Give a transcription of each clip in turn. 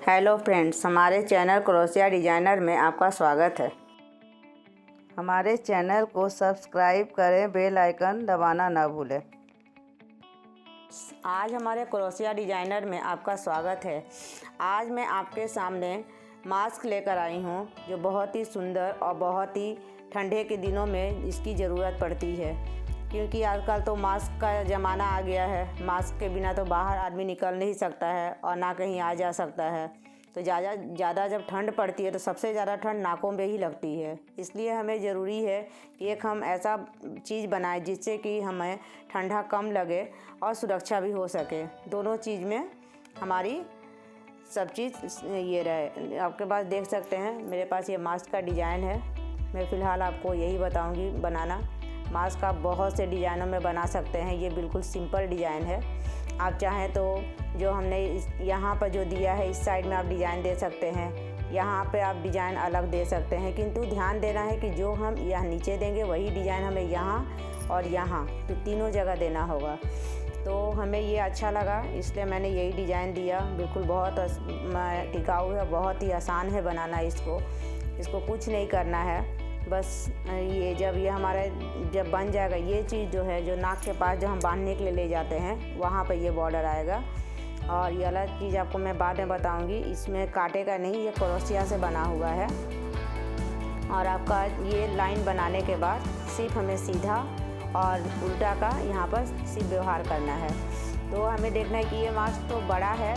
Hello friends, हमारे channel crochet designer में आपका स्वागत है। हमारे चैनल को सब्सक्राइब करें, बेल आइकन दबाना ना भूलें। आज हमारे क्रोशिया डिजाइनर में आपका स्वागत है। आज मैं आपके सामने मास्क लेकर आई हूँ जो बहुत ही सुंदर और बहुत ही ठंडे के दिनों में इसकी ज़रूरत पड़ती है, क्योंकि आजकल तो मास्क का ज़माना आ गया है। मास्क के बिना तो बाहर आदमी निकल नहीं सकता है और ना कहीं आ जा सकता है। तो ज़्यादा जब ठंड पड़ती है तो सबसे ज़्यादा ठंड नाकों में ही लगती है। इसलिए हमें ज़रूरी है कि एक हम ऐसा चीज़ बनाएं जिससे कि हमें ठंडा कम लगे और सुरक्षा भी हो सके। दोनों चीज़ में हमारी सब चीज़ ये रहे। आपके पास देख सकते हैं मेरे पास ये मास्क का डिज़ाइन है। मैं फ़िलहाल आपको यही बताऊंगी बनाना। मास्क आप बहुत से डिज़ाइनों में बना सकते हैं। ये बिल्कुल सिंपल डिज़ाइन है। आप चाहें तो जो हमने यहाँ पर जो दिया है इस साइड में आप डिज़ाइन दे सकते हैं, यहाँ पे आप डिज़ाइन अलग दे सकते हैं, किंतु ध्यान देना है कि जो हम यहाँ नीचे देंगे वही डिज़ाइन हमें यहाँ और यहाँ तो तीनों जगह देना होगा। तो हमें ये अच्छा लगा, इसलिए मैंने यही डिज़ाइन दिया। बिल्कुल बहुत टिकाऊ है, बहुत ही आसान है बनाना। इसको कुछ नहीं करना है, बस ये जब ये हमारा जब बन जाएगा, ये चीज़ जो है जो नाक के पास जो हम बांधने के लिए ले जाते हैं वहाँ पर ये बॉर्डर आएगा। और ये अलग चीज़ आपको मैं बाद में बताऊंगी। इसमें कांटे का नहीं, ये क्रोशिया से बना हुआ है। और आपका ये लाइन बनाने के बाद सिर्फ हमें सीधा और उल्टा का यहाँ पर सिर्फ व्यवहार करना है। तो हमें देखना है कि ये मास्क तो बड़ा है,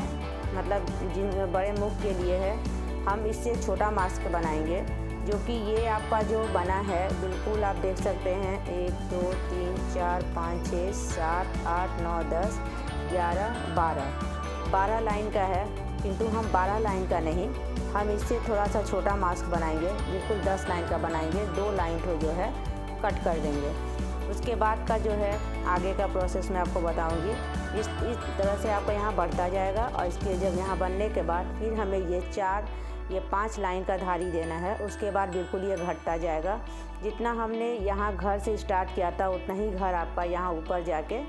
मतलब जिन बड़े मुख के लिए है। हम इससे छोटा मास्क बनाएंगे, जो कि ये आपका जो बना है बिल्कुल आप देख सकते हैं 1 2 3 4 5 6 7 8 9 10 11 12 लाइन का है, किंतु हम 12 लाइन का नहीं, हम इससे थोड़ा सा छोटा मास्क बनाएंगे। बिल्कुल 10 लाइन का बनाएंगे। 2 लाइन को जो है कट कर देंगे। उसके बाद का जो है आगे का प्रोसेस मैं आपको बताऊंगी। इस तरह से आपका यहाँ बढ़ता जाएगा और इसके जब यहाँ बनने के बाद फिर हमें ये 5 लाइन का धारी देना है। उसके बाद बिल्कुल ये घटता जाएगा। जितना हमने यहाँ घर से स्टार्ट किया था उतना ही घर आपका यहाँ ऊपर जाके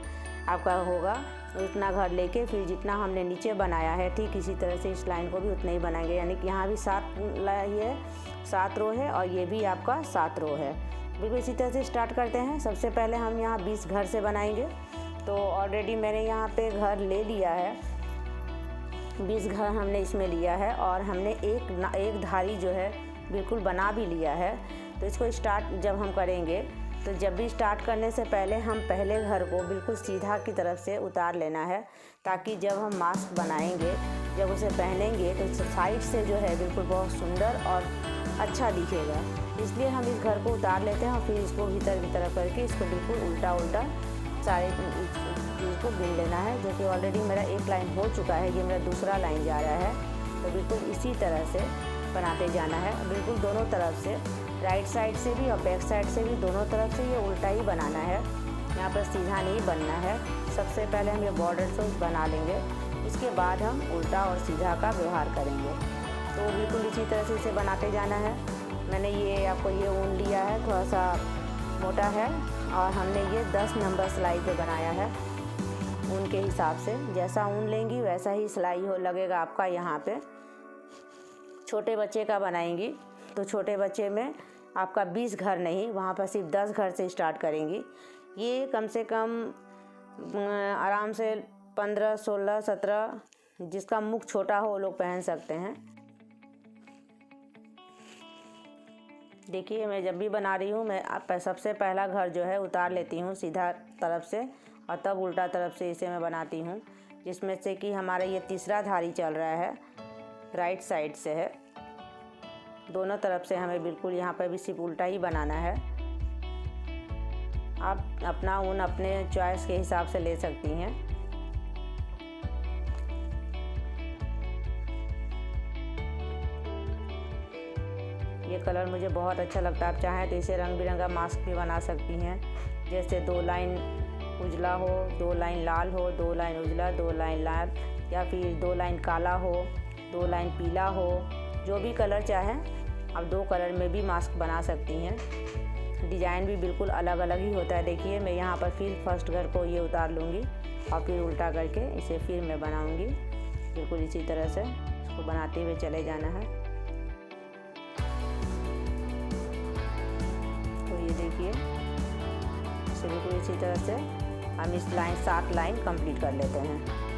आपका होगा। उतना घर लेके फिर जितना हमने नीचे बनाया है ठीक इसी तरह से इस लाइन को भी उतना ही बनाएंगे। यानी कि यहाँ भी 7 रो है और ये भी आपका 7 रो है। बिल्कुल इसी तरह से स्टार्ट करते हैं। सबसे पहले हम यहाँ 20 घर से बनाएंगे। तो ऑलरेडी मैंने यहाँ पे घर ले लिया है, 20 घर हमने इसमें लिया है और हमने एक धारी जो है बिल्कुल बना भी लिया है। तो इसको स्टार्ट जब हम करेंगे तो जब भी स्टार्ट करने से पहले हम पहले घर को बिल्कुल सीधा की तरफ से उतार लेना है, ताकि जब हम मास्क बनाएंगे, जब उसे पहनेंगे तो साइड से जो है बिल्कुल बहुत सुंदर और अच्छा दिखेगा। इसलिए हम इस घर को उतार लेते हैं और फिर इसको भीतर की तरफ करके इसको बिल्कुल उल्टा सारे चीज़ को बुन लेना है। जो कि ऑलरेडी मेरा एक लाइन हो चुका है, ये मेरा दूसरा लाइन जा रहा है। तो बिल्कुल इसी तरह से बनाते जाना है। बिल्कुल दोनों तरफ से, राइट साइड से भी और बैक साइड से भी, दोनों तरफ से ये उल्टा ही बनाना है। यहाँ पर सीधा नहीं बनना है। सबसे पहले हम ये बॉर्डर से बना लेंगे, इसके बाद हम उल्टा और सीधा का व्यवहार करेंगे। तो बिल्कुल इसी तरह से इसे बनाते जाना है। मैंने ये आपको ये ऊन लिया है, थोड़ा सा मोटा है और हमने ये 10 नंबर सिलाई पे बनाया है। ऊन के हिसाब से जैसा ऊन लेंगी वैसा ही सिलाई लगेगा आपका। यहाँ पे छोटे बच्चे का बनाएंगी तो छोटे बच्चे में आपका 20 घर नहीं, वहाँ पर सिर्फ 10 घर से स्टार्ट करेंगी। ये कम से कम आराम से 15 16 17 जिसका मुख छोटा हो वो लोग पहन सकते हैं। देखिए मैं जब भी बना रही हूँ मैं सबसे पहला घर जो है उतार लेती हूँ सीधा तरफ से और तब उल्टा तरफ से इसे मैं बनाती हूँ, जिसमें से कि हमारा ये तीसरा धारी चल रहा है, राइट साइड से है। दोनों तरफ से हमें बिल्कुल यहाँ पर भी सिर्फ उल्टा ही बनाना है। आप अपना ऊन अपने चॉइस के हिसाब से ले सकती हैं। ये कलर मुझे बहुत अच्छा लगता है। आप चाहें तो इसे रंग बिरंगा मास्क भी बना सकती हैं। जैसे 2 लाइन उजला हो, 2 लाइन लाल हो, 2 लाइन उजला, 2 लाइन लाल, या फिर 2 लाइन काला हो, 2 लाइन पीला हो, जो भी कलर चाहें आप 2 कलर में भी मास्क बना सकती हैं। डिज़ाइन भी बिल्कुल अलग अलग ही होता है। देखिए मैं यहाँ पर फिर फर्स्ट घर को ये उतार लूँगी और फिर उल्टा करके इसे फिर मैं बनाऊँगी बिल्कुल इसी तरह से। इसको बनाते हुए चले जाना है। तो ये देखिए, इसे बिल्कुल इसी तरह से हम इस लाइन 7 लाइन कंप्लीट कर लेते हैं।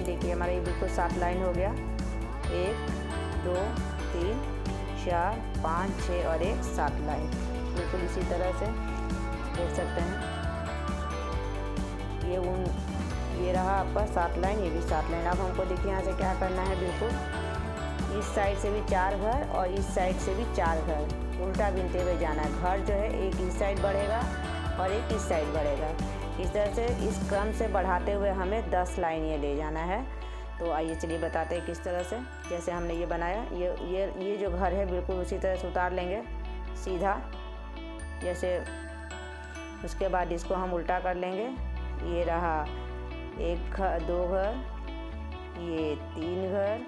देखिए हमारा ये बिल्कुल 7 लाइन हो गया। 1 2 3 4 5 6 और 1 7 लाइन बिल्कुल इसी तरह से देख सकते हैं। ये रहा आपका 7 लाइन, ये भी 7 लाइन। अब हमको देखिए यहाँ से क्या करना है, बिल्कुल इस साइड से भी 4 घर और इस साइड से भी 4 घर उल्टा बिनते हुए जाना है। घर जो है एक इस साइड बढ़ेगा और एक इस साइड बढ़ेगा। इस तरह से इस क्रम से बढ़ाते हुए हमें 10 लाइन ये ले जाना है। तो आइए चलिए बताते हैं किस तरह से। जैसे हमने ये बनाया, ये जो घर है बिल्कुल उसी तरह से उतार लेंगे सीधा जैसे। उसके बाद इसको हम उल्टा कर लेंगे। ये रहा 1 घर 2 घर, ये 3 घर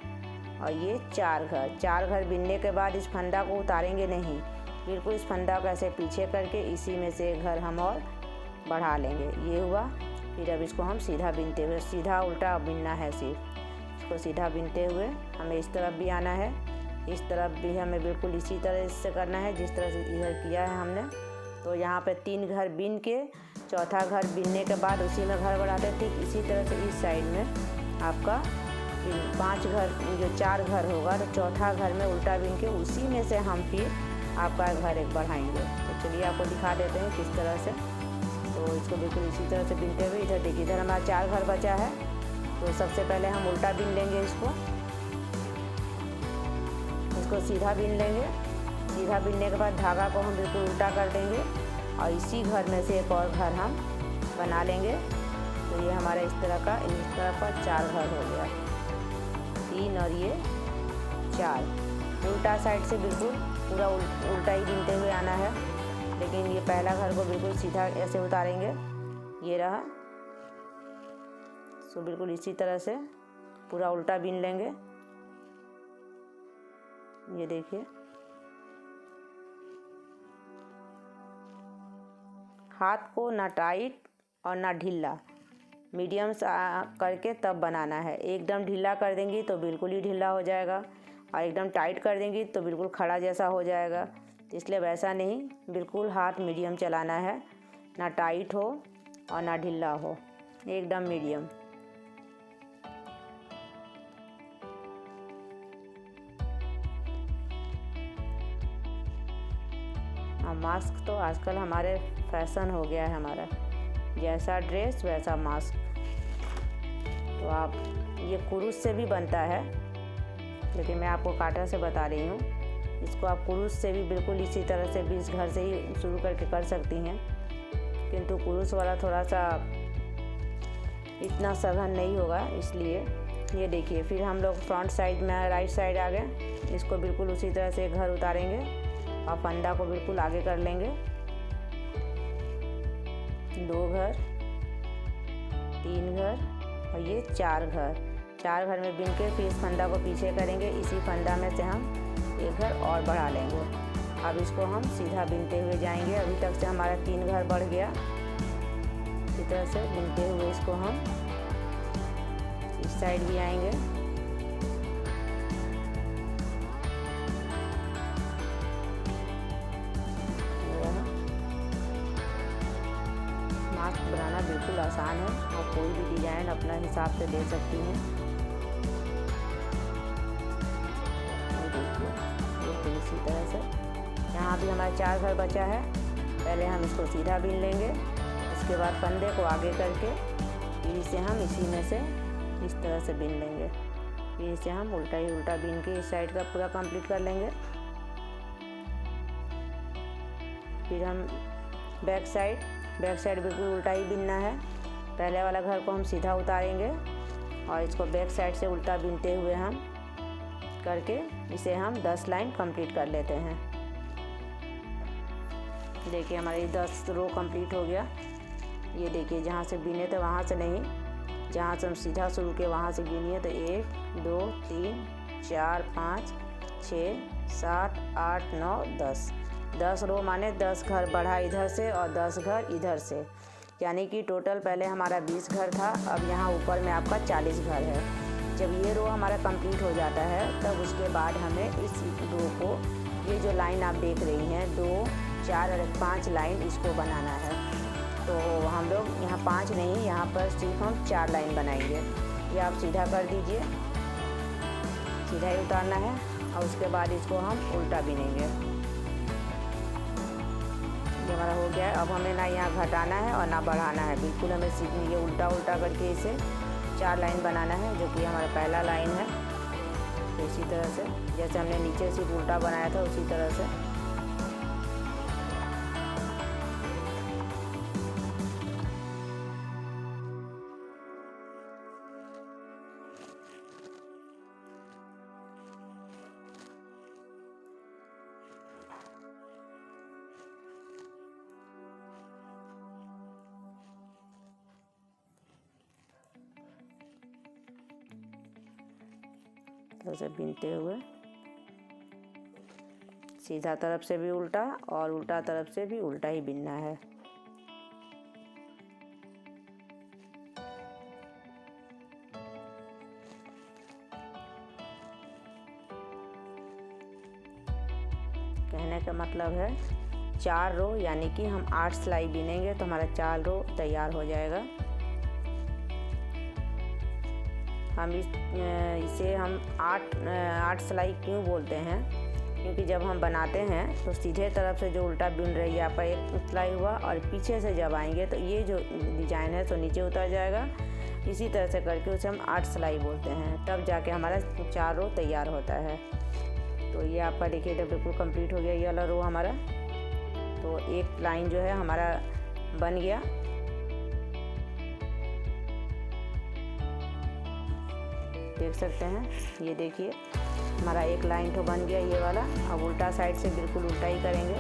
और ये 4 घर। 4 घर बिनने के बाद इस फंदा को उतारेंगे नहीं, बिल्कुल इस फंदा को ऐसे पीछे करके इसी में से 1 घर हम और बढ़ा लेंगे। ये हुआ। फिर अब इसको हम सीधा बिनते हुए, सीधा उल्टा बिनना है सिर्फ। इसको सीधा बिनते हुए हमें इस तरफ भी आना है, इस तरफ भी हमें बिल्कुल इसी तरह से करना है जिस तरह से इधर किया है हमने। तो यहाँ पे 3 घर बिन के चौथा घर बिनने के बाद उसी में घर बढ़ाते हैं। ठीक इसी तरह से इस साइड में आपका 5 घर, जो 4 घर होगा तो चौथा घर में उल्टा बिन के उसी में से हम फिर आपका घर एक बढ़ाएंगे। तो चलिए आपको दिखा देते हैं किस तरह से। तो इसको बिल्कुल इसी तरह से बिनते हुए इधर देखिए, इधर हमारा 4 घर बचा है। तो सबसे पहले हम उल्टा बिन लेंगे, इसको सीधा बिन लेंगे। सीधा बिनने के बाद धागा को हम बिल्कुल उल्टा कर देंगे और इसी घर में से एक और घर हम बना लेंगे। तो ये हमारा इस तरह का 4 घर हो गया, 3 और ये 4। उल्टा साइड से बिल्कुल पूरा उल्टा ही बिनते हुए आना है, लेकिन ये पहला घर को बिल्कुल सीधा ऐसे उतारेंगे। ये रहा। सो बिल्कुल इसी तरह से पूरा उल्टा बिन लेंगे। ये देखिए, हाथ को ना टाइट और ना ढीला, मीडियम करके तब बनाना है। एकदम ढीला कर देंगी तो बिल्कुल ही ढीला हो जाएगा और एकदम टाइट कर देंगी तो बिल्कुल खड़ा जैसा हो जाएगा। इसलिए वैसा नहीं, बिल्कुल हाथ मीडियम चलाना है, ना टाइट हो और ना ढीला हो, एकदम मीडियम। मास्क तो आजकल हमारे फैशन हो गया है हमारा, जैसा ड्रेस वैसा मास्क। तो आप, ये कुरूस से भी बनता है, लेकिन मैं आपको काटा से बता रही हूँ। इसको आप कुरूस से भी बिल्कुल इसी तरह से भी इस घर से ही शुरू करके कर सकती हैं, किंतु कुरूस वाला थोड़ा सा इतना सघन नहीं होगा, इसलिए। ये देखिए, फिर हम लोग फ्रंट साइड में राइट साइड आ गए। इसको बिल्कुल उसी तरह से घर उतारेंगे और फंदा को बिल्कुल आगे कर लेंगे। 2 घर, 3 घर और ये 4 घर। 4 घर में बिन के फिर इस फंदा को पीछे करेंगे, इसी फंदा में से हम 1 घर और बढ़ा लेंगे। अब इसको हम सीधा बिनते हुए जाएंगे। अभी तक से हमारा 3 घर बढ़ गया। इसी तरह से बिनते हुए इसको हम इस साइड भी आएंगे। मास्क बनाना बिल्कुल आसान है और कोई भी डिज़ाइन अपना हिसाब से दे सकती हैं। देखिए, बिल्कुल इसी तरह से यहाँ भी हमारा 4 घर बचा है। पहले हम इसको सीधा बिन लेंगे, उसके बाद फंदे को आगे करके फिर इसे हम इसी में से इस तरह से बिन लेंगे। फिर इसे हम उल्टा ही उल्टा बिन के इस साइड का पूरा कंप्लीट कर लेंगे। फिर हम बैक साइड बिल्कुल उल्टा ही बिनना है। पहले वाला घर को हम सीधा उतारेंगे और इसको बैक साइड से उल्टा बिनते हुए हम करके इसे हम 10 लाइन कंप्लीट कर लेते हैं। देखिए, हमारी 10 रो कंप्लीट हो गया। ये देखिए, जहाँ से बिने थे वहाँ से नहीं, जहाँ से हम सीधा शुरू किए वहाँ से गिनिए। तो 1 2 3 4 5 6 7 8 9 10 रो माने 10 घर बढ़ा इधर से और 10 घर इधर से। यानी कि टोटल पहले हमारा 20 घर था, अब यहाँ ऊपर में आपका 40 घर है। जब ये रो हमारा कंप्लीट हो जाता है तब उसके बाद हमें इस रो को, ये जो लाइन आप देख रही हैं 2, 4 और 5 लाइन, इसको बनाना है। तो हम लोग यहाँ 5 नहीं, यहाँ पर सिर्फ हम 4 लाइन बनाएंगे। ये आप सीधा कर दीजिए, सीधा ही उतारना है और उसके बाद इसको हम उल्टा बिनेंगे। ये हमारा हो गया है। अब हमें ना यहाँ घटाना है और ना बढ़ाना है, बिल्कुल हमें सीधे ये उल्टा उल्टा करके इसे 4 लाइन बनाना है, जो कि हमारा पहला लाइन है। तो इसी तरह से जैसे हमने नीचे सिर्फ उल्टा बनाया था उसी तरह से बिनते हुए सीधा तरफ से भी उल्टा और उल्टा तरफ से भी उल्टा ही बिनना है। कहने का मतलब है 4 रो, यानी कि हम 8 सिलाई बिनेंगे तो हमारा 4 रो तैयार हो जाएगा। हम इसे हम 8 सिलाई क्यों बोलते हैं, क्योंकि जब हम बनाते हैं तो सीधे तरफ से जो उल्टा बिन रही है आपका एक सिलाई हुआ, और पीछे से जब आएंगे तो ये जो डिजाइन है तो नीचे उतर जाएगा। इसी तरह से करके उसे हम 8 सिलाई बोलते हैं, तब जाके हमारा 4 रो तैयार होता है। तो ये आपका देखिए जब बिल्कुल कंप्लीट हो गया ये वाला रो हमारा, तो एक लाइन जो है हमारा बन गया। देख सकते हैं, ये देखिए हमारा एक लाइन तो बन गया ये वाला। अब उल्टा साइड से बिल्कुल उल्टा ही करेंगे,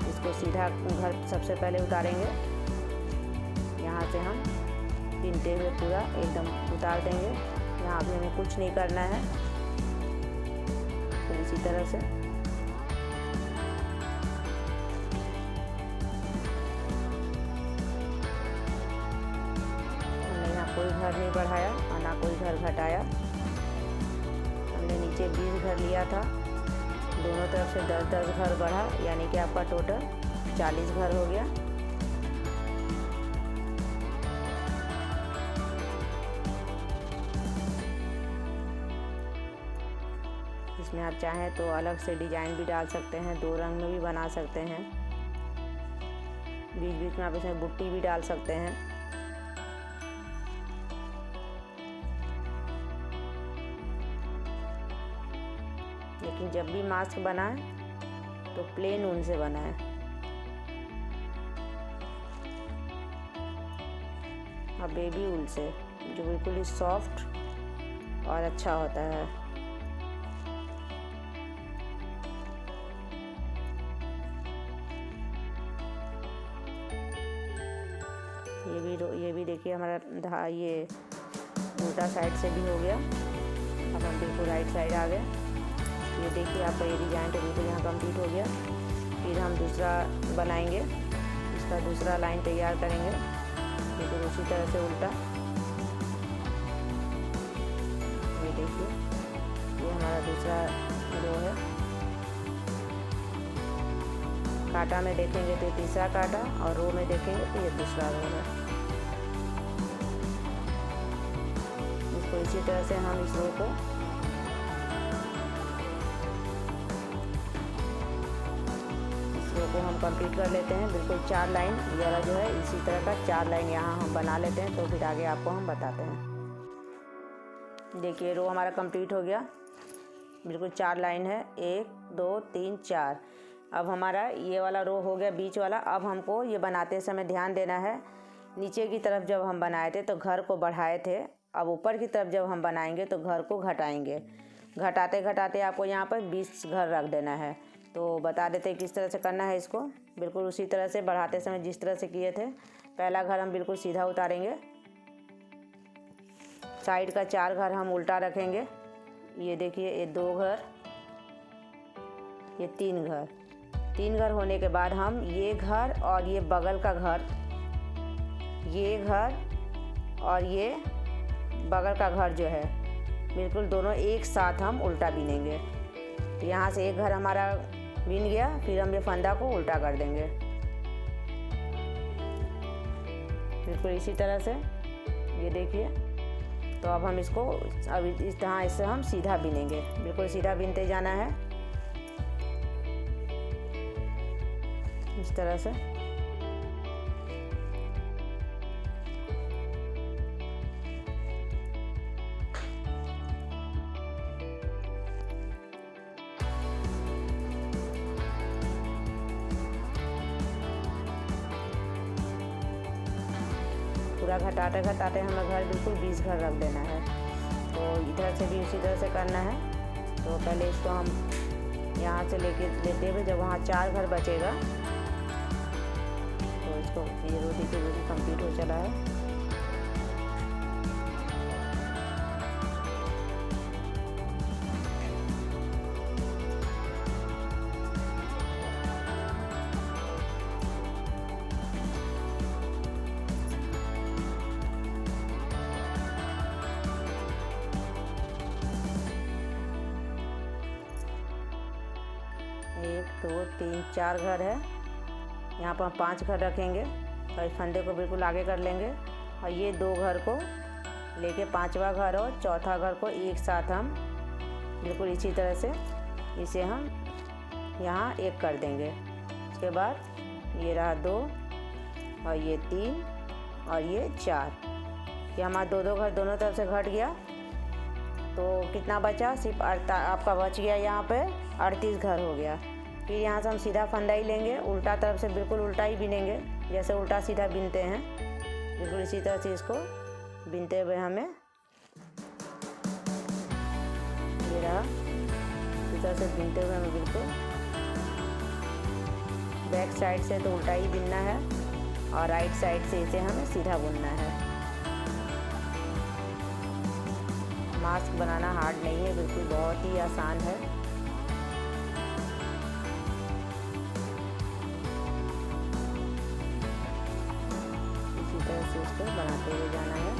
इसको सीधा घर सबसे पहले उतारेंगे। यहाँ से हम बिनते हुए पूरा एकदम उतार देंगे, यहाँ भी हमें कुछ नहीं करना है। तो इसी तरह से हमने यहाँ कोई घर नहीं बढ़ाया और ना कोई घर घटाया। हमने नीचे 20 घर लिया था, दोनों तरफ से 10-10 घर बढ़ा, यानी कि आपका टोटल 40 घर हो गया। इसमें आप चाहें तो अलग से डिजाइन भी डाल सकते हैं, 2 रंग में भी बना सकते हैं। बीच बीच में आप इसमें बुट्टी भी डाल सकते हैं। लेकिन जब भी मास्क बनाएं तो प्लेन ऊन से बनाएं। और बेबी ऊल से, जो बिल्कुल ही सॉफ्ट और अच्छा होता है। ये भी देखिए हमारा ये उल्टा साइड से भी हो गया। अब हम बिल्कुल राइट साइड आ गए। ये देखिए आपका ये डिज़ाइन तो बिल्कुल यहाँ कंप्लीट हो गया। फिर हम दूसरा बनाएंगे, इसका दूसरा लाइन तैयार करेंगे बिल्कुल उसी तरह से उल्टा। ये देखिए ये हमारा दूसरा रो है। काटा में देखेंगे तो तीसरा काटा, और रो में देखेंगे तो ये दूसरा रो है। इसको इसी तरह से हम इस रो को हम कंप्लीट कर लेते हैं। बिल्कुल 4 लाइन ये वाला जो है, इसी तरह का 4 लाइन यहाँ हम बना लेते हैं, तो फिर आगे आपको हम बताते हैं। देखिए रो हमारा कंप्लीट हो गया, बिल्कुल 4 लाइन है, 1 2 3 4। अब हमारा ये वाला रो हो गया बीच वाला। अब हमको ये बनाते समय ध्यान देना है, नीचे की तरफ जब हम बनाए थे तो घर को बढ़ाए थे, अब ऊपर की तरफ जब हम बनाएंगे तो घर को घटाएंगे। घटाते घटाते आपको यहाँ पर 20 घर रख देना है। तो बता देते किस तरह से करना है इसको। बिल्कुल उसी तरह से बढ़ाते समय जिस तरह से किए थे, पहला घर हम बिल्कुल सीधा उतारेंगे, साइड का 4 घर हम उल्टा रखेंगे। ये देखिए ये 2 घर, ये 3 घर। 3 घर होने के बाद हम ये घर और ये बगल का घर ये घर और ये बगल का घर जो है बिल्कुल दोनों एक साथ हम उल्टा बिनेंगे। तो यहाँ से एक घर हमारा बिन गया, फिर हम ये फंदा को उल्टा कर देंगे बिल्कुल इसी तरह से। ये देखिए, तो अब हम इसको अभी इस तरह इससे हम सीधा बिनेंगे, बिल्कुल सीधा बिनते जाना है इस तरह से। पूरा घटाते घटाते हमें घर बिल्कुल 20 घर रख देना है। तो इधर से भी उसी तरह से करना है। तो पहले इसको हम यहाँ से लेते हुए जब वहाँ 4 घर बचेगा तो इसको ये रोटी की रोटी कंप्लीट हो चला है। एक, दो, तीन, 4 घर है। यहाँ पर हम 5 घर रखेंगे और इस फंदे को बिल्कुल आगे कर लेंगे और ये 2 घर को लेके 5वां घर और चौथा घर को एक साथ हम बिल्कुल इसी तरह से इसे हम यहाँ एक कर देंगे। उसके बाद ये रहा 2 और ये 3 और ये 4। ये हमारा 2-2 घर दोनों तरफ से घट गया। तो कितना बचा? सिर्फ आपका बच गया यहाँ पे 38 घर हो गया। फिर यहाँ से हम सीधा फंदा ही लेंगे, उल्टा तरफ से बिल्कुल उल्टा ही बिनेंगे, जैसे उल्टा सीधा बिनते हैं बिल्कुल इसी तरह से इसको बिनते हुए हमें ये रहा इसी तरह से बिनते हुए हमें बिल्कुल बैक साइड से तो उल्टा ही बिनना है और राइट साइड से इसे हमें सीधा बुनना है। मास्क बनाना हार्ड नहीं है, बिल्कुल बहुत ही आसान है। इसी तरह से इसको बनाते हुए जाना है।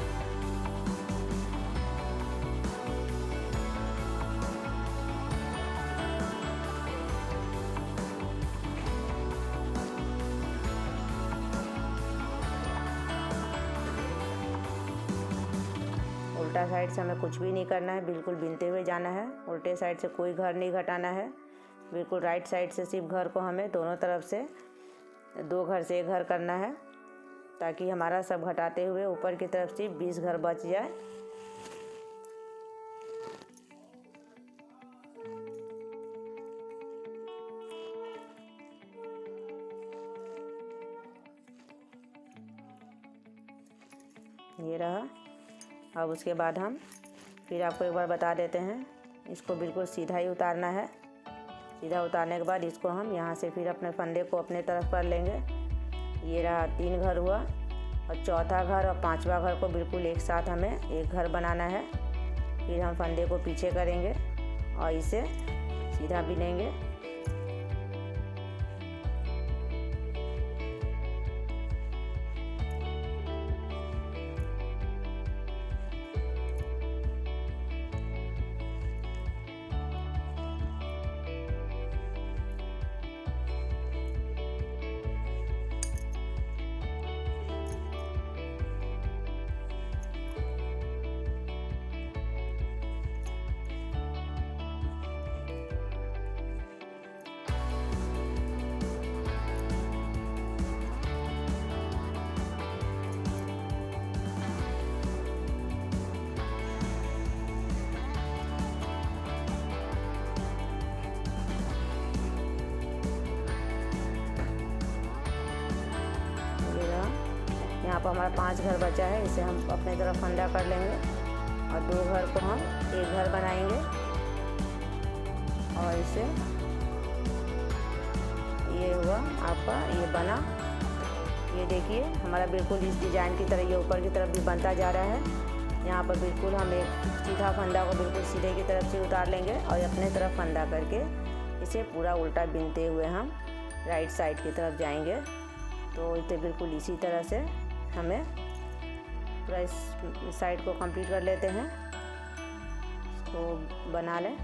उल्टा साइड से हमें कुछ भी नहीं करना है, बिल्कुल बिनते हुए जाना है। उल्टे साइड से कोई घर नहीं घटाना है, बिल्कुल राइट साइड से सिर्फ घर को हमें दोनों तरफ से 2 घर से 1 घर करना है, ताकि हमारा सब घटाते हुए ऊपर की तरफ से 20 घर बच जाए। ये रहा। अब उसके बाद हम फिर आपको एक बार बता देते हैं, इसको बिल्कुल सीधा ही उतारना है। सीधा उतारने के बाद इसको हम यहाँ से फिर अपने फंदे को अपने तरफ कर लेंगे। ये रहा 3 घर हुआ और चौथा घर और 5वां घर को बिल्कुल एक साथ हमें एक घर बनाना है। फिर हम फंदे को पीछे करेंगे और इसे सीधा बिनेंगे। यहाँ पर हमारा 5 घर बचा है, इसे हम अपने तरफ फंदा कर लेंगे और 2 घर को हम एक घर बनाएंगे और इसे ये हुआ आपका, ये बना। ये देखिए हमारा बिल्कुल इस डिज़ाइन की तरह ये ऊपर की तरफ भी बनता जा रहा है। यहाँ पर बिल्कुल हम एक सीधा फंदा को बिल्कुल सीधे की तरफ से उतार लेंगे और अपने तरफ फंदा करके इसे पूरा उल्टा बिनते हुए हम राइट साइड की तरफ जाएंगे। तो इसे बिल्कुल इसी तरह से हमें पूरा इस साइड को कंप्लीट कर लेते हैं, इसको बना लें।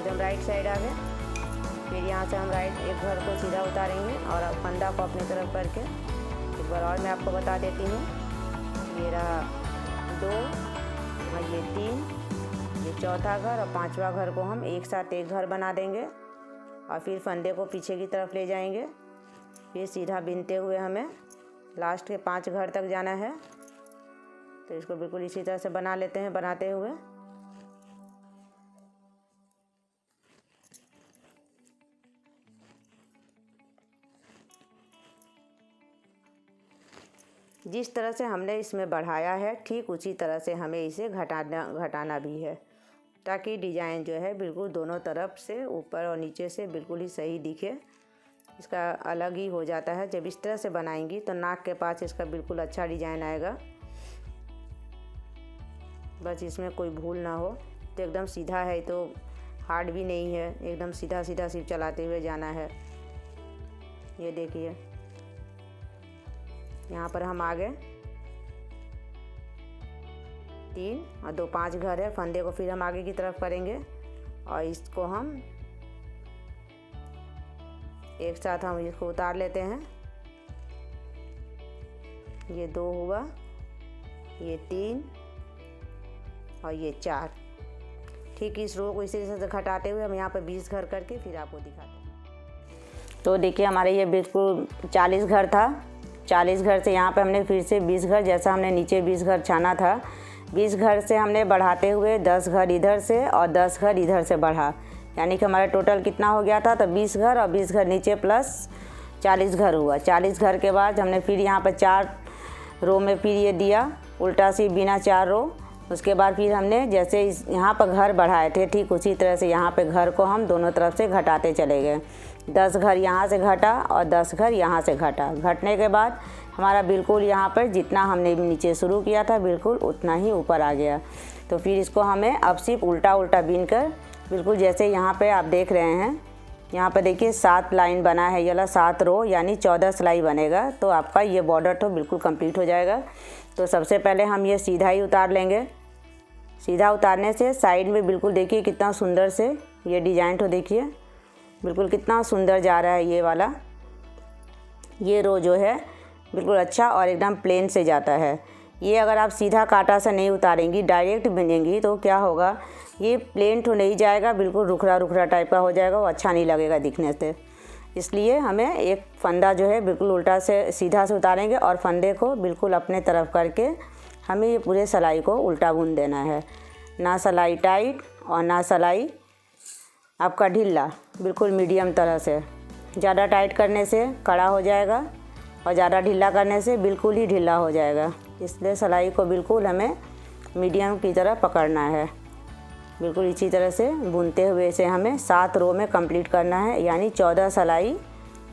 हम राइट साइड आ गए। फिर यहाँ से हम राइट एक घर को सीधा उतारेंगे और अब फंदा को अपनी तरफ करके एक बार और मैं आपको बता देती हूँ। ये रहा 2 और ये 3, ये चौथा घर और 5वां घर को हम एक साथ एक घर बना देंगे और फिर फंदे को पीछे की तरफ ले जाएंगे। फिर सीधा बिनते हुए हमें लास्ट के 5 घर तक जाना है। तो इसको बिल्कुल इसी तरह से बना लेते हैं। बनाते हुए जिस तरह से हमने इसमें बढ़ाया है ठीक उसी तरह से हमें इसे घटाना भी है, ताकि डिज़ाइन जो है बिल्कुल दोनों तरफ से ऊपर और नीचे से बिल्कुल ही सही दिखे। इसका अलग ही हो जाता है। जब इस तरह से बनाएंगी तो नाक के पास इसका बिल्कुल अच्छा डिज़ाइन आएगा। बस इसमें कोई भूल ना हो। तो एकदम सीधा है, तो हार्ड भी नहीं है, एकदम सीधा सीधा सिर्फ चलाते हुए जाना है। ये देखिए यहाँ पर हम आ गए। 3 और 2 5 घर है। फंदे को फिर हम आगे की तरफ करेंगे और इसको हम एक साथ हम इसको उतार लेते हैं। ये 2 हुआ, ये 3 और ये 4। ठीक इस रो को इसी तरह से घटाते हुए हम यहाँ पर 20 घर करके फिर आपको दिखाते हैं। तो देखिए हमारे ये बिल्कुल 40 घर था। 40 घर से यहाँ पे हमने फिर से 20 घर, जैसा हमने नीचे 20 घर छाना था, 20 घर से हमने बढ़ाते हुए 10 घर इधर से और 10 घर इधर से बढ़ा। यानी कि हमारा टोटल कितना हो गया था? तो 20 घर और 20 घर नीचे प्लस 40 घर हुआ। 40 घर के बाद हमने फिर यहाँ पर 4 रो में फिर ये दिया उल्टा सी बिना 4 रो। उसके बाद फिर हमने जैसे यहाँ पर घर बढ़ाए थे ठीक उसी तरह से यहाँ पे घर को हम दोनों तरफ से घटाते चले गए। 10 घर यहाँ से घटा और 10 घर यहाँ से घटा। घटने के बाद हमारा बिल्कुल यहाँ पर जितना हमने नीचे शुरू किया था बिल्कुल उतना ही ऊपर आ गया। तो फिर इसको हमें अब सिर्फ उल्टा उल्टा बीन कर बिल्कुल जैसे यहाँ पे आप देख रहे हैं, यहाँ पर देखिए 7 लाइन बना है, ये वाला 7 रो यानी 14 सिलाई बनेगा। तो आपका ये बॉर्डर तो बिल्कुल कंप्लीट हो जाएगा। तो सबसे पहले हम ये सीधा ही उतार लेंगे। सीधा उतारने से साइड में बिल्कुल देखिए कितना सुंदर से ये डिज़ाइन तो देखिए बिल्कुल कितना सुंदर जा रहा है। ये वाला ये रो जो है बिल्कुल अच्छा और एकदम प्लेन से जाता है। ये अगर आप सीधा कांटा से नहीं उतारेंगी, डायरेक्ट बिनेंगी तो क्या होगा, ये प्लेन तो नहीं जाएगा, बिल्कुल रुखरा रुखरा टाइप का हो जाएगा, वो अच्छा नहीं लगेगा दिखने से। इसलिए हमें एक फंदा जो है बिल्कुल उल्टा से सीधा से उतारेंगे और फंदे को बिल्कुल अपने तरफ करके हमें ये पूरे सिलाई को उल्टा बुन देना है। ना सिलाई टाइट और ना सिलाई आपका ढीला, बिल्कुल मीडियम तरह से। ज़्यादा टाइट करने से कड़ा हो जाएगा और ज़्यादा ढीला करने से बिल्कुल ही ढीला हो जाएगा। इसलिए सिलाई को बिल्कुल हमें मीडियम की तरह पकड़ना है। बिल्कुल इसी तरह से बुनते हुए इसे हमें 7 रो में कंप्लीट करना है, यानी 14 सिलाई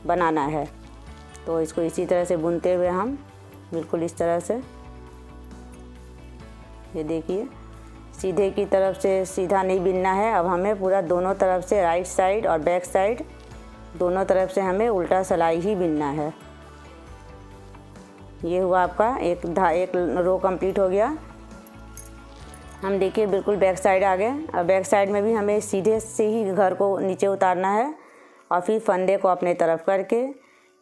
बनाना है। तो इसको इसी तरह से बुनते हुए हम बिल्कुल इस तरह से, ये देखिए सीधे की तरफ से सीधा नहीं बिनना है। अब हमें पूरा दोनों तरफ से राइट साइड और बैक साइड दोनों तरफ से हमें उल्टा सिलाई ही बिनना है। ये हुआ आपका एक रो कंप्लीट हो गया। हम देखिए बिल्कुल बैक साइड आ गए। अब बैक साइड में भी हमें सीधे से ही घर को नीचे उतारना है और फिर फंदे को अपने तरफ करके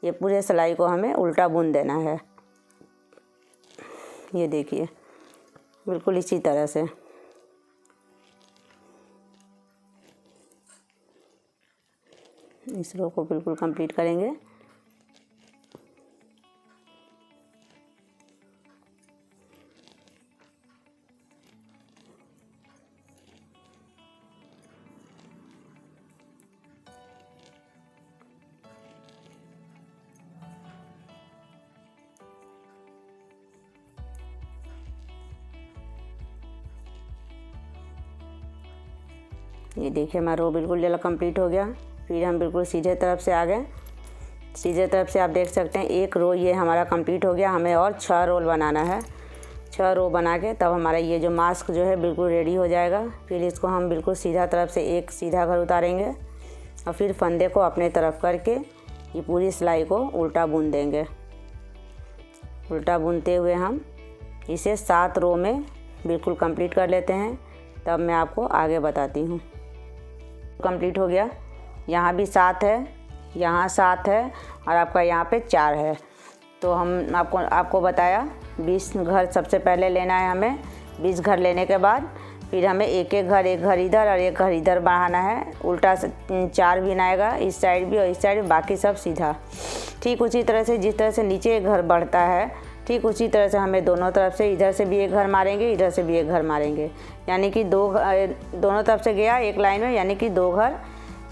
ये पूरे सिलाई को हमें उल्टा बुन देना है। ये देखिए बिल्कुल इसी तरह से। इस रो को बिल्कुल कंप्लीट करेंगे। ये देखिए हमारा रो बिल्कुल जला कंप्लीट हो गया। फिर हम बिल्कुल सीधे तरफ से आ गए। सीधे तरफ से आप देख सकते हैं एक रो ये हमारा कंप्लीट हो गया। हमें और 6 रोल बनाना है। 6 रो बना के तब हमारा ये जो मास्क जो है बिल्कुल रेडी हो जाएगा। फिर इसको हम बिल्कुल सीधा तरफ से एक सीधा घर उतारेंगे और फिर फंदे को अपने तरफ करके ये पूरी सिलाई को उल्टा बुन देंगे। उल्टा बुनते हुए हम इसे 7 रो में बिल्कुल कंप्लीट कर लेते हैं। तब मैं आपको आगे बताती हूँ। कंप्लीट हो गया। यहाँ भी 7 है, यहाँ 7 है और आपका यहाँ पे 4 है। तो हम आपको बताया 20 घर सबसे पहले लेना है हमें। 20 घर लेने के बाद फिर हमें एक घर इधर और एक घर इधर बढ़ाना है। उल्टा 4 भी आएगा, इस साइड भी और इस साइड भी, बाकी सब सीधा। ठीक उसी तरह से जिस तरह से नीचे एक घर बढ़ता है ठीक उसी तरह से हमें दोनों तरफ से, इधर से भी एक घर मारेंगे, इधर से भी एक घर मारेंगे। यानी कि दोनों तरफ से गया एक लाइन में, यानी कि 2 घर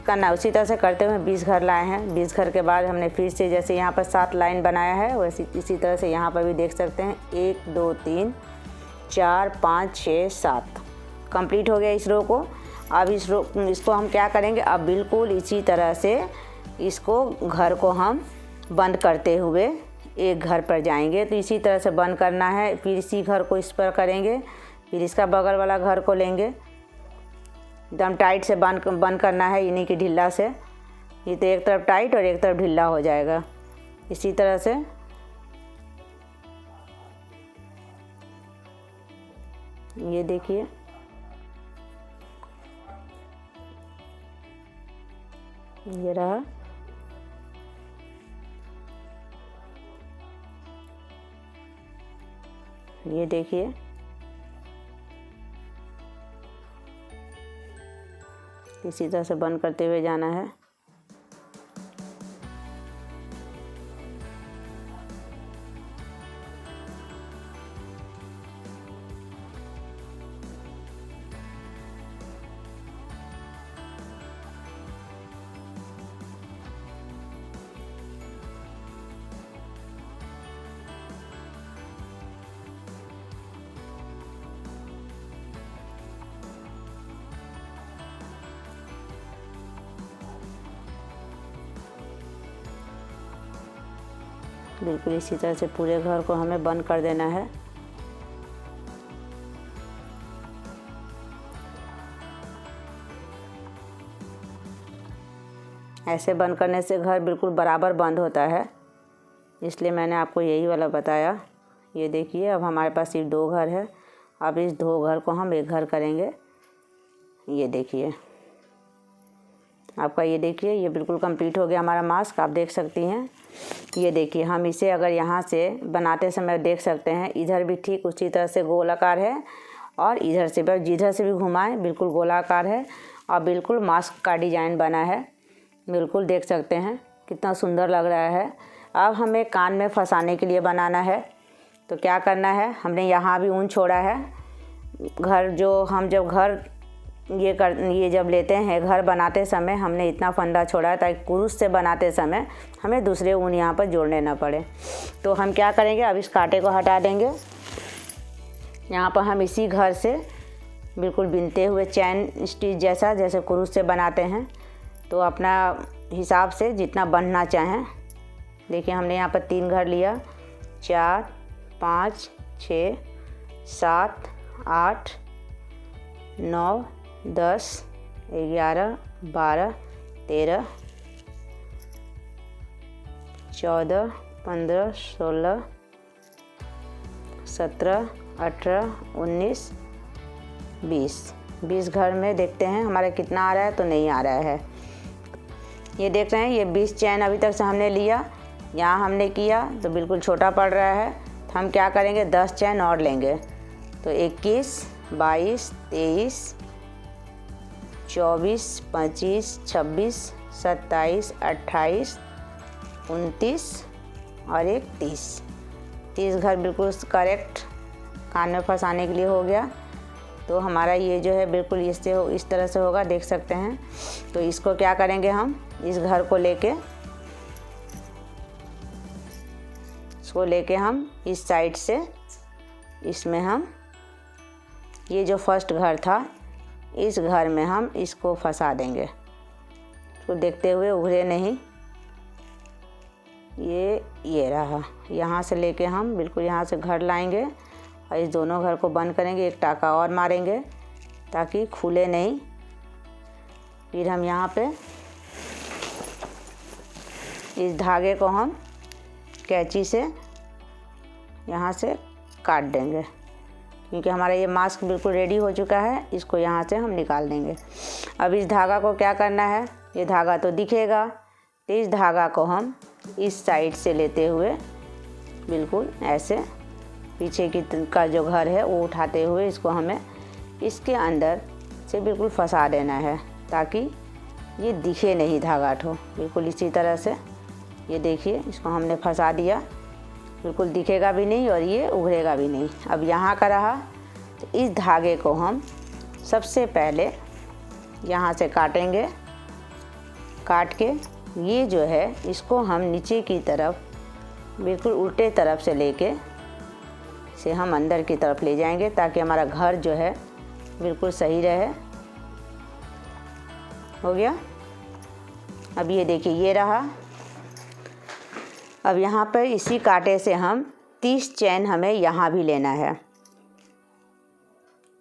करना। उसी तरह से करते हुए 20 घर लाए हैं। 20 घर के बाद हमने फिर से जैसे यहाँ पर 7 लाइन बनाया है वैसे इसी तरह से यहाँ पर भी देख सकते हैं 1 2 3 4 5 6 7 कंप्लीट हो गया इस रो को। अब इसको हम क्या करेंगे, अब बिल्कुल इसी तरह से इसको घर को हम बंद करते हुए एक घर पर जाएंगे। तो इसी तरह से बंद करना है। फिर इसी घर को इस पर करेंगे, फिर इसका बगल वाला घर को लेंगे। एकदम टाइट से बंद करना है, यानी कि ढीला से। ये तो एक तरफ टाइट और एक तरफ ढीला हो जाएगा। इसी तरह से ये देखिए ये रहा। ये देखिए इसी तरह से बंद करते हुए जाना है। बिल्कुल इसी तरह से पूरे घर को हमें बंद कर देना है। ऐसे बंद करने से घर बिल्कुल बराबर बंद होता है, इसलिए मैंने आपको यही वाला बताया। ये देखिए अब हमारे पास सिर्फ 2 घर है। अब इस 2 घर को हम एक घर करेंगे। ये देखिए आपका, ये देखिए ये बिल्कुल कंप्लीट हो गया हमारा मास्क। आप देख सकती हैं। ये देखिए हम इसे अगर यहाँ से बनाते समय देख सकते हैं, इधर भी ठीक उसी तरह से गोलाकार है और इधर से भी, जिधर से भी घुमाएं बिल्कुल गोलाकार है और बिल्कुल मास्क का डिजाइन बना है। बिल्कुल देख सकते हैं कितना सुंदर लग रहा है। अब हमें कान में फंसाने के लिए बनाना है। तो क्या करना है, हमने यहाँ भी ऊन छोड़ा है। घर जो हम जब घर ये जब लेते हैं घर बनाते समय हमने इतना फंदा छोड़ा है ताकि कुरूस से बनाते समय हमें दूसरे ऊन यहाँ पर जोड़ने ना पड़े। तो हम क्या करेंगे, अब इस कांटे को हटा देंगे। यहाँ पर हम इसी घर से बिल्कुल बिनते हुए चैन स्टिच जैसा, जैसे कुरूस से बनाते हैं, तो अपना हिसाब से जितना बनना चाहें। देखिए हमने यहाँ पर 3 घर लिया, 4 5 6 7 8 9 10 11 12 13 14 15 16 17 18 19 20 घर में देखते हैं हमारा कितना आ रहा है। तो नहीं आ रहा है। ये देख रहे हैं ये 20 चैन अभी तक से हमने लिया। यहाँ हमने किया तो बिल्कुल छोटा पड़ रहा है। हम क्या करेंगे 10 चैन और लेंगे। तो 21, 22, 23, 24, 25, 26, 27, 28, 29 और एक 30। 30 घर बिल्कुल करेक्ट कान में फंसाने के लिए हो गया। तो हमारा ये जो है बिल्कुल इस तरह से होगा, देख सकते हैं। तो इसको क्या करेंगे, हम इस घर को लेके हम इस साइड से इसमें हम ये जो फर्स्ट घर था इस घर में हम इसको फंसा देंगे। तो देखते हुए उभरे नहीं, ये रहा। यहाँ से लेके हम बिल्कुल यहाँ से घर लाएंगे और इस दोनों घर को बंद करेंगे, एक टाका और मारेंगे ताकि खुले नहीं। फिर हम यहाँ पे इस धागे को हम कैंची से यहाँ से काट देंगे, क्योंकि हमारा ये मास्क बिल्कुल रेडी हो चुका है। इसको यहाँ से हम निकाल देंगे। अब इस धागा को क्या करना है, ये धागा तो दिखेगा, तो इस धागा को हम इस साइड से लेते हुए बिल्कुल ऐसे पीछे का जो घर है वो उठाते हुए इसको हमें इसके अंदर से बिल्कुल फंसा देना है ताकि ये दिखे नहीं धागा ठो। बिल्कुल इसी तरह से ये देखिए, इसको हमने फंसा दिया, बिल्कुल दिखेगा भी नहीं और ये उभरेगा भी नहीं। अब यहाँ का रहा, तो इस धागे को हम सबसे पहले यहाँ से काटेंगे। काट के ये जो है इसको हम नीचे की तरफ बिल्कुल उल्टे तरफ से लेके से हम अंदर की तरफ ले जाएंगे ताकि हमारा घर जो है बिल्कुल सही रहे। हो गया। अब ये देखिए ये रहा। अब यहाँ पर इसी कांटे से हम 30 चैन हमें यहाँ भी लेना है,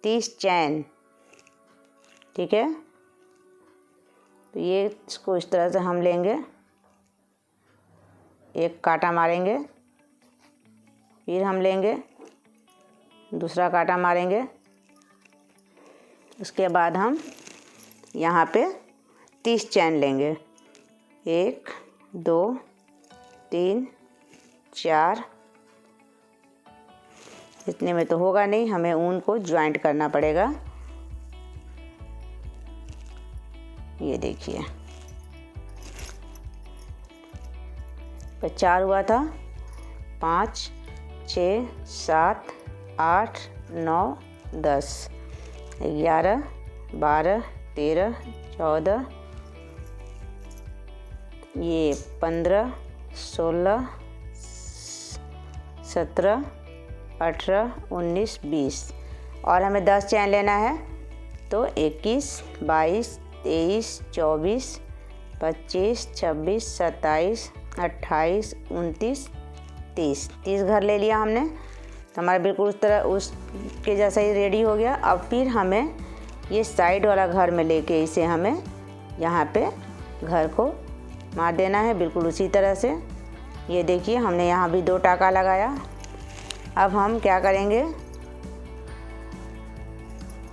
30 चैन, ठीक है। तो ये इसको इस तरह से हम लेंगे, एक कांटा मारेंगे, फिर हम लेंगे दूसरा कांटा मारेंगे, उसके बाद हम यहाँ पे 30 चैन लेंगे। 1, 2, 3, 4, इतने में तो होगा नहीं, हमें ऊन को ज्वाइंट करना पड़ेगा। ये देखिए 4 हुआ था, 5, 6, 7, 8, 9, 10, 11, 12, 13, 14, ये 15, 16, 17, 18, 19, 20 और हमें 10 चैन लेना है। तो 21, 22, 23, 24, 25, 26, 27, 28, 29, 30 घर ले लिया हमने। तो हमारा बिल्कुल उस तरह उसके जैसा ही रेडी हो गया। अब फिर हमें ये साइड वाला घर में लेके इसे हमें यहाँ पे घर को मार देना है, बिल्कुल उसी तरह से। ये देखिए हमने यहाँ भी 2 टाका लगाया। अब हम क्या करेंगे,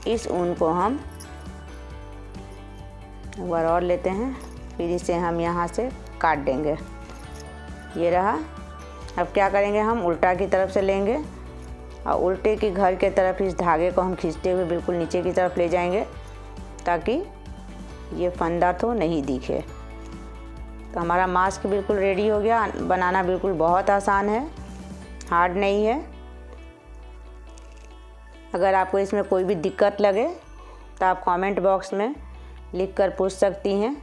इस ऊन को हम एक बार और लेते हैं, फिर इसे हम यहाँ से काट देंगे। ये रहा। अब क्या करेंगे, हम उल्टा की तरफ से लेंगे और उल्टे की घर के तरफ इस धागे को हम खींचते हुए बिल्कुल नीचे की तरफ ले जाएंगे ताकि ये फंदा तो नहीं दिखे। तो हमारा मास्क बिल्कुल रेडी हो गया। बनाना बिल्कुल बहुत आसान है, हार्ड नहीं है। अगर आपको इसमें कोई भी दिक्कत लगे तो आप कमेंट बॉक्स में लिख कर पूछ सकती हैं।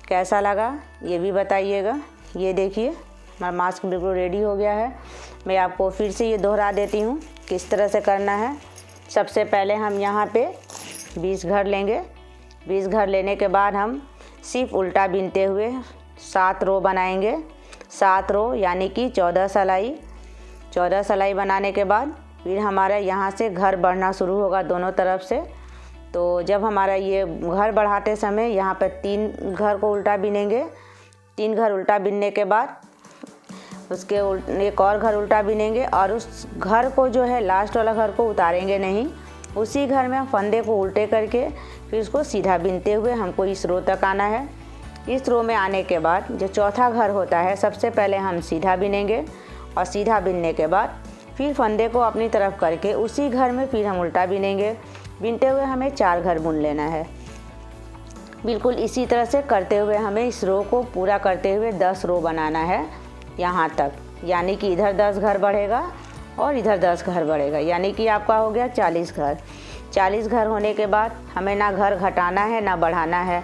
कैसा लगा ये भी बताइएगा। ये देखिए हमारा मास्क बिल्कुल रेडी हो गया है। मैं आपको फिर से ये दोहरा देती हूँ किस तरह से करना है। सबसे पहले हम यहाँ पे 20 घर लेंगे। 20 घर लेने के बाद हम सिर्फ उल्टा बीनते हुए 7 रो बनाएंगे। 7 रो यानी कि 14 सिलाई। 14 सिलाई बनाने के बाद फिर हमारा यहाँ से घर बढ़ना शुरू होगा दोनों तरफ से। तो जब हमारा ये घर बढ़ाते समय यहाँ पर 3 घर को उल्टा बीनेंगे। 3 घर उल्टा बीनने के बाद उसके एक और घर उल्टा बीनेंगे और उस घर को जो है लास्ट वाला घर को उतारेंगे नहीं, उसी घर में हम फंदे को उल्टे करके फिर उसको सीधा बीनते हुए हमको इस रो तक आना है। इस रो में आने के बाद जो चौथा घर होता है सबसे पहले हम सीधा बीनेंगे, और सीधा बिनने के बाद फिर फंदे को अपनी तरफ करके उसी घर में फिर हम उल्टा बिनेंगे। बिनते हुए हमें 4 घर बुन लेना है। बिल्कुल इसी तरह से करते हुए हमें इस रो को पूरा करते हुए 10 रो बनाना है यहाँ तक, यानी कि इधर 10 घर बढ़ेगा और इधर 10 घर बढ़ेगा, यानी कि आपका हो गया 40 घर। 40 घर होने के बाद हमें ना घर घटाना है ना बढ़ाना है,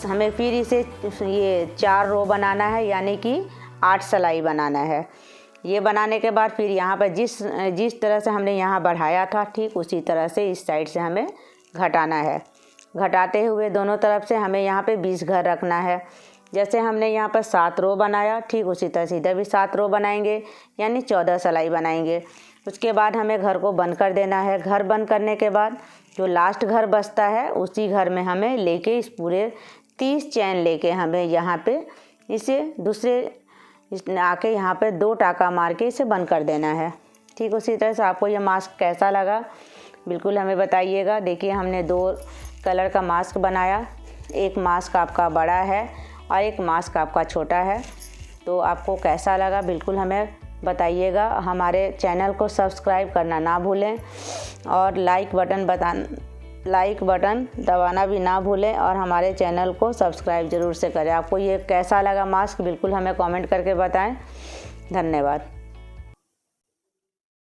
हमें फिर इसे ये 4 रो बनाना है, यानी कि 8 सिलाई बनाना है। ये बनाने के बाद फिर यहाँ पर जिस तरह से हमने यहाँ बढ़ाया था ठीक उसी तरह से इस साइड से हमें घटाना है। घटाते हुए दोनों तरफ से हमें यहाँ पे 20 घर रखना है। जैसे हमने यहाँ पर 7 रो बनाया ठीक उसी तरह से इधर भी 7 रो बनाएंगे, यानी 14 सिलाई बनाएंगे। उसके बाद हमें घर को बंद कर देना है। घर बंद करने के बाद जो लास्ट घर बचता है उसी घर में हमें लेके इस पूरे 30 चैन लेके हमें यहाँ पे इसे आके यहाँ पे 2 टाका मार के इसे बंद कर देना है। ठीक उसी तरह से आपको ये मास्क कैसा लगा बिल्कुल हमें बताइएगा। देखिए हमने 2 कलर का मास्क बनाया, एक मास्क आपका बड़ा है और एक मास्क आपका छोटा है। तो आपको कैसा लगा बिल्कुल हमें बताइएगा। हमारे चैनल को सब्सक्राइब करना ना भूलें और लाइक बटन दबाना भी ना भूलें और हमारे चैनल को सब्सक्राइब ज़रूर से करें। आपको ये कैसा लगा मास्क बिल्कुल हमें कमेंट करके बताएं। धन्यवाद।